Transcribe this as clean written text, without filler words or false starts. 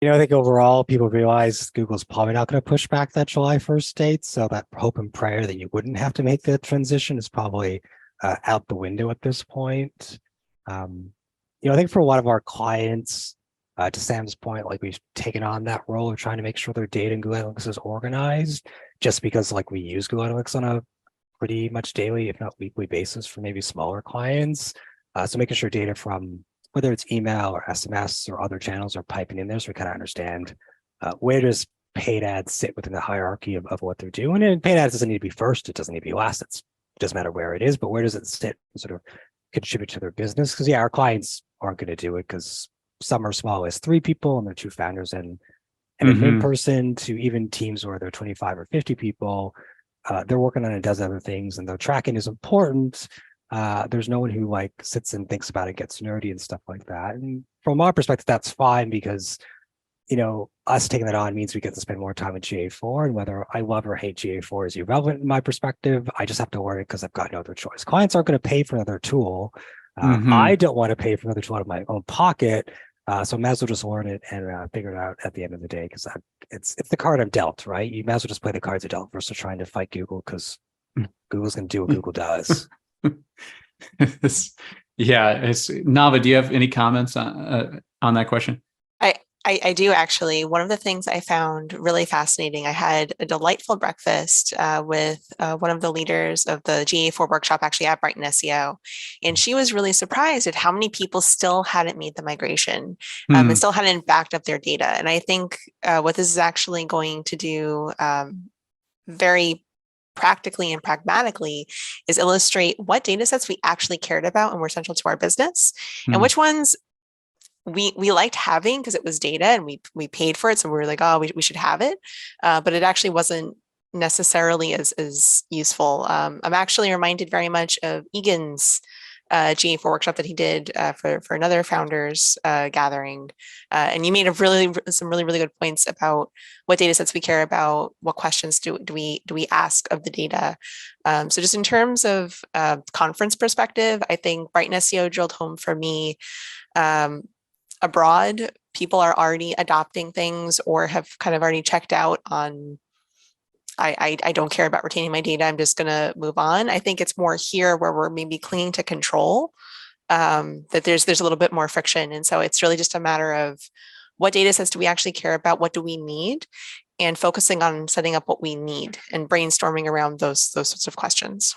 I think overall people realize Google's probably not going to push back that July 1st date. So that hope and prayer that you wouldn't have to make the transition is probably out the window at this point. Um, I think for a lot of our clients, to Sam's point, like we've taken on that role of trying to make sure their data in Google Analytics is organized, just because like we use Google Analytics on a pretty much daily, if not weekly basis for maybe smaller clients. So making sure data from whether it's email or SMS or other channels are piping in there, so we kind of understand where does paid ads sit within the hierarchy of what they're doing. And paid ads doesn't need to be first, it doesn't need to be last. It doesn't matter where it is, but where does it sit and sort of contribute to their business? Because our clients aren't going to do it because some are small as 3 people and they're 2 founders and an admin person, to even teams where they're 25 or 50 people. They're working on a dozen other things, and though tracking is important, there's no one who like sits and thinks about it, gets nerdy and stuff like that. And from our perspective, that's fine because, us taking that on means we get to spend more time with GA4, and whether I love or hate GA4 is irrelevant in my perspective. I just have to worry because I've got no other choice. Clients aren't going to pay for another tool. I don't want to pay for another tool out of my own pocket. So I might as well just learn it and figure it out at the end of the day, because it's the card I'm dealt, right? You might as well just play the cards you're dealt versus trying to fight Google, because Google's going to do what Google does. Nava, do you have any comments on that question? I do actually. One of the things I found really fascinating, I had a delightful breakfast with one of the leaders of the GA4 workshop, actually at Brighton SEO. And she was really surprised at how many people still hadn't made the migration and still hadn't backed up their data. And I think what this is actually going to do very practically and pragmatically is illustrate what data sets we actually cared about and were central to our business, and which ones we liked having because it was data and we paid for it. So we were like, oh, we should have it. But it actually wasn't necessarily as useful. I'm actually reminded very much of Egan's GA4 workshop that he did for another founders gathering. And you made some really good points about what data sets we care about, what questions do we ask of the data. So just in terms of conference perspective, I think Brighton SEO drilled home for me. Abroad, people are already adopting things or have kind of already checked out on, I don't care about retaining my data, I'm just going to move on. I think it's more here where we're maybe clinging to control, that there's a little bit more friction. And so it's really just a matter of what data sets do we actually care about, what do we need, and focusing on setting up what we need and brainstorming around those sorts of questions.